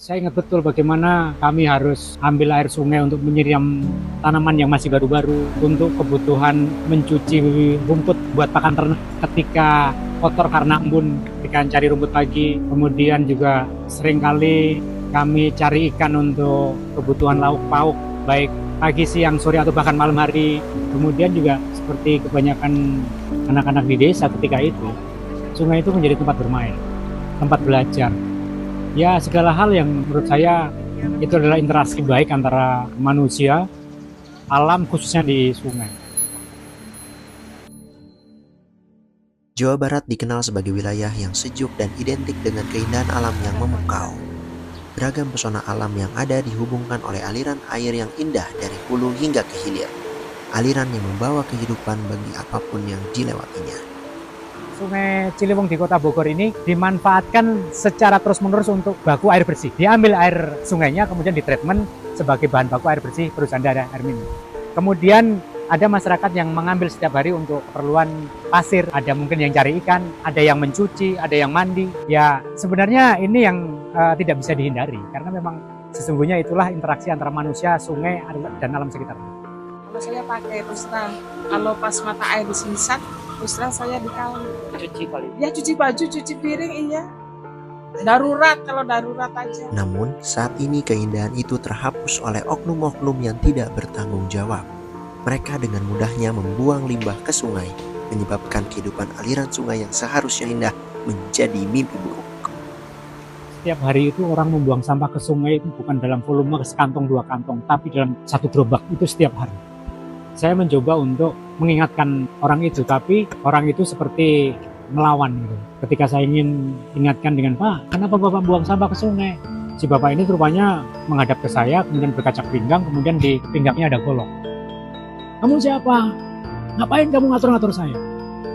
Saya ingat betul bagaimana kami harus ambil air sungai untuk menyiram tanaman yang masih baru-baru, untuk kebutuhan mencuci rumput buat pakan ternak ketika kotor karena embun, ketika cari rumput pagi. Kemudian juga seringkali kami cari ikan untuk kebutuhan lauk pauk, baik pagi, siang, sore, atau bahkan malam hari. Kemudian juga seperti kebanyakan anak-anak di desa ketika itu, sungai itu menjadi tempat bermain, tempat belajar. Ya, segala hal yang menurut saya itu adalah interaksi baik antara manusia, alam, khususnya di sungai. Jawa Barat dikenal sebagai wilayah yang sejuk dan identik dengan keindahan alam yang memukau. Beragam pesona alam yang ada dihubungkan oleh aliran air yang indah dari hulu hingga ke hilir. Aliran yang membawa kehidupan bagi apapun yang dilewatinya. Sungai Ciliwung di Kota Bogor ini dimanfaatkan secara terus-menerus untuk baku air bersih. Diambil air sungainya, kemudian ditreatment sebagai bahan baku air bersih perusahaan daerah air minum. Kemudian ada masyarakat yang mengambil setiap hari untuk keperluan pasir, ada mungkin yang cari ikan, ada yang mencuci, ada yang mandi. Ya, sebenarnya ini yang tidak bisa dihindari, karena memang sesungguhnya itulah interaksi antara manusia, sungai, dan alam sekitar. Kalau saya pakai terus terang, kalau pas mata air disingsat, terus terang saya dikali. Cuci kali. Ya cuci baju, cuci piring, iya. Darurat, kalau darurat aja. Namun, saat ini keindahan itu terhapus oleh oknum-oknum yang tidak bertanggung jawab. Mereka dengan mudahnya membuang limbah ke sungai, menyebabkan kehidupan aliran sungai yang seharusnya indah menjadi mimpi buruk. Setiap hari itu orang membuang sampah ke sungai itu bukan dalam volume sekantong dua kantong, tapi dalam satu gerobak, itu setiap hari. Saya mencoba untuk mengingatkan orang itu, tapi orang itu seperti melawan gitu. Ketika saya ingin ingatkan dengan, "Pak, kenapa Bapak buang sampah ke sungai?" Si Bapak ini rupanya menghadap ke saya, kemudian berkacak pinggang, kemudian di pinggangnya ada golok. "Kamu siapa? Ngapain kamu ngatur-ngatur saya?"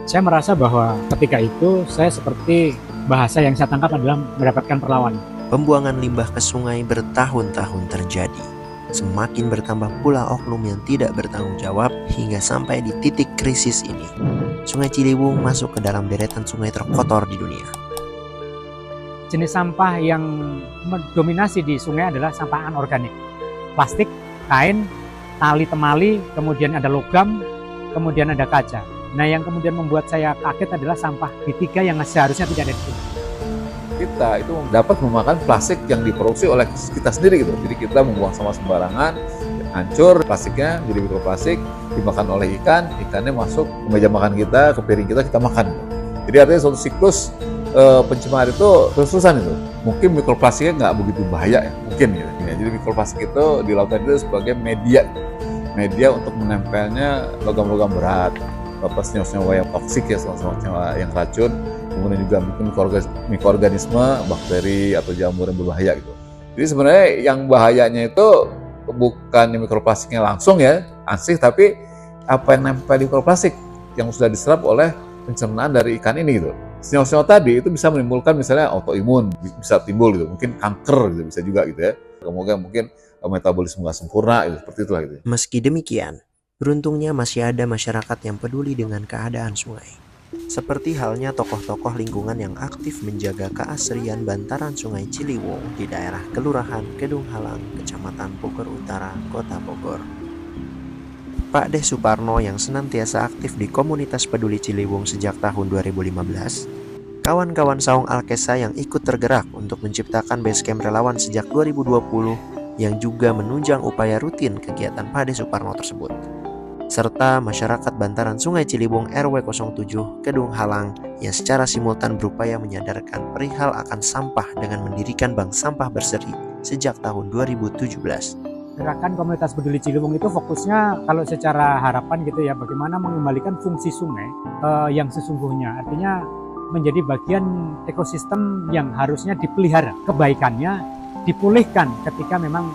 Saya merasa bahwa ketika itu saya seperti bahasa yang saya tangkap adalah mendapatkan perlawanan. Pembuangan limbah ke sungai bertahun-tahun terjadi. Semakin bertambah pula oknum yang tidak bertanggung jawab hingga sampai di titik krisis ini. Sungai Ciliwung masuk ke dalam deretan sungai terkotor di dunia. Jenis sampah yang mendominasi di sungai adalah sampah anorganik. Plastik, kain, tali temali, kemudian ada logam, kemudian ada kaca. Nah, yang kemudian membuat saya kaget adalah sampah B3 yang seharusnya tidak ada di sungai. Kita itu dapat memakan plastik yang diproduksi oleh kita sendiri gitu. Jadi kita membuang sampah sembarangan, hancur plastiknya jadi mikroplastik, dimakan oleh ikan, ikannya masuk ke meja makan kita, ke piring kita makan. Jadi artinya suatu siklus pencemaran itu terus-terusan itu. Mungkin mikroplastiknya nggak begitu bahaya ya, mungkin gitu. Ya, jadi mikroplastik itu di lautan itu sebagai media untuk menempelnya logam-logam berat, senyawa-senyawa yang toksik ya, senyawa yang racun. Kemudian juga mungkin mikroorganisme, bakteri atau jamur yang berbahaya gitu. Jadi sebenarnya yang bahayanya itu bukan mikroplastiknya langsung ya, ansih, tapi apa yang nempel di mikroplastik yang sudah diserap oleh pencernaan dari ikan ini gitu. Senyawa-senyawa tadi itu bisa menimbulkan misalnya autoimun, bisa timbul gitu, mungkin kanker gitu, bisa juga gitu ya. Kemudian mungkin metabolisme nggak sempurna gitu, seperti itulah gitu. Meski demikian, beruntungnya masih ada masyarakat yang peduli dengan keadaan sungai. Seperti halnya tokoh-tokoh lingkungan yang aktif menjaga keasrian bantaran sungai Ciliwung di daerah Kelurahan Kedung Halang, Kecamatan Bogor Utara, Kota Bogor. Pak Deh Suparno yang senantiasa aktif di komunitas peduli Ciliwung sejak tahun 2015, kawan-kawan Saung Alkesa yang ikut tergerak untuk menciptakan basecamp relawan sejak 2020 yang juga menunjang upaya rutin kegiatan Pak Deh Suparno tersebut, serta masyarakat bantaran Sungai Ciliwung RW 07 Kedung Halang yang secara simultan berupaya menyadarkan perihal akan sampah dengan mendirikan bank sampah berseri sejak tahun 2017. Gerakan komunitas peduli Ciliwung itu fokusnya kalau secara harapan gitu ya, bagaimana mengembalikan fungsi sungai yang sesungguhnya, artinya menjadi bagian ekosistem yang harusnya dipelihara, kebaikannya dipulihkan ketika memang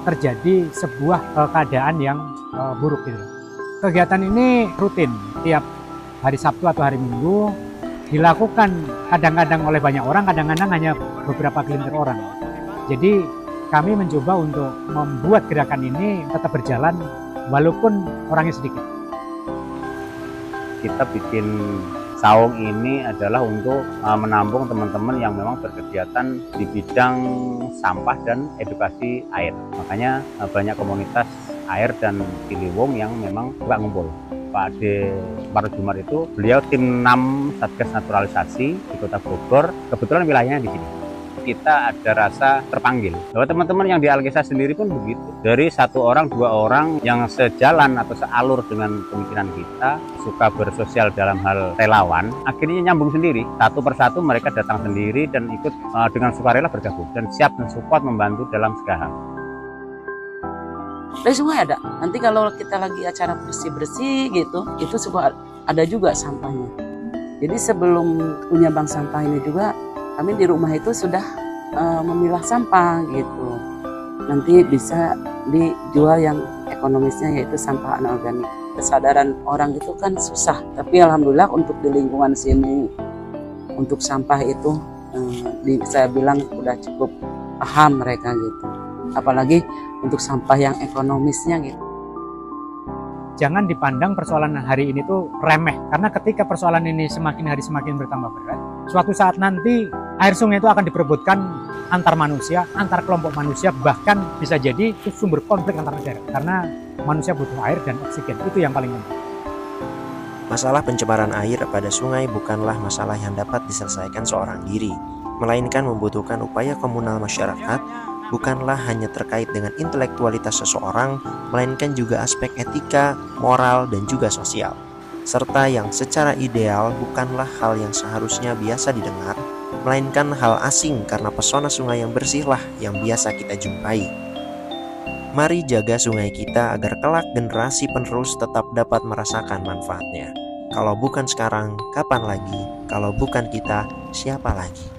terjadi sebuah keadaan yang buruk gitu. Kegiatan ini rutin tiap hari Sabtu atau hari Minggu, dilakukan kadang-kadang oleh banyak orang, kadang-kadang hanya beberapa gelintir orang. Jadi kami mencoba untuk membuat gerakan ini tetap berjalan walaupun orangnya sedikit. Kita bikin Saung ini adalah untuk menampung teman-teman yang memang berkegiatan di bidang sampah dan edukasi air. Makanya banyak komunitas air dan Ciliwung yang memang suka ngumpul. Pak Ade Parjumar itu beliau tim 6 Satgas Naturalisasi di Kota Bogor, kebetulan wilayahnya di sini. Kita ada rasa terpanggil bahwa teman-teman yang di Alkisah sendiri pun begitu, dari 1 orang 2 orang yang sejalan atau sealur dengan pemikiran kita, suka bersosial dalam hal relawan, akhirnya nyambung sendiri, satu persatu mereka datang sendiri dan ikut dengan sukarela bergabung dan siap mensupport membantu dalam segala hal. Dari sungai ada, nanti kalau kita lagi acara bersih-bersih gitu, itu suka ada juga sampahnya. Jadi sebelum punya bank sampah ini juga, kami di rumah itu sudah memilah sampah gitu. Nanti bisa dijual yang ekonomisnya yaitu sampah anorganik. Kesadaran orang itu kan susah, tapi alhamdulillah untuk di lingkungan sini untuk sampah itu saya bilang udah cukup paham mereka gitu. Apalagi untuk sampah yang ekonomisnya gitu. Jangan dipandang persoalan hari ini tuh remeh, karena ketika persoalan ini semakin hari semakin bertambah berat, suatu saat nanti air sungai itu akan diperebutkan antar manusia, antar kelompok manusia, bahkan bisa jadi itu sumber konflik antar negara, karena manusia butuh air dan oksigen, itu yang paling penting. Masalah pencemaran air pada sungai bukanlah masalah yang dapat diselesaikan seorang diri, melainkan membutuhkan upaya komunal masyarakat, bukanlah hanya terkait dengan intelektualitas seseorang, melainkan juga aspek etika, moral, dan juga sosial. Serta yang secara ideal bukanlah hal yang seharusnya biasa didengar, melainkan hal asing karena pesona sungai yang bersihlah yang biasa kita jumpai. Mari jaga sungai kita agar kelak generasi penerus tetap dapat merasakan manfaatnya. Kalau bukan sekarang, kapan lagi? Kalau bukan kita, siapa lagi?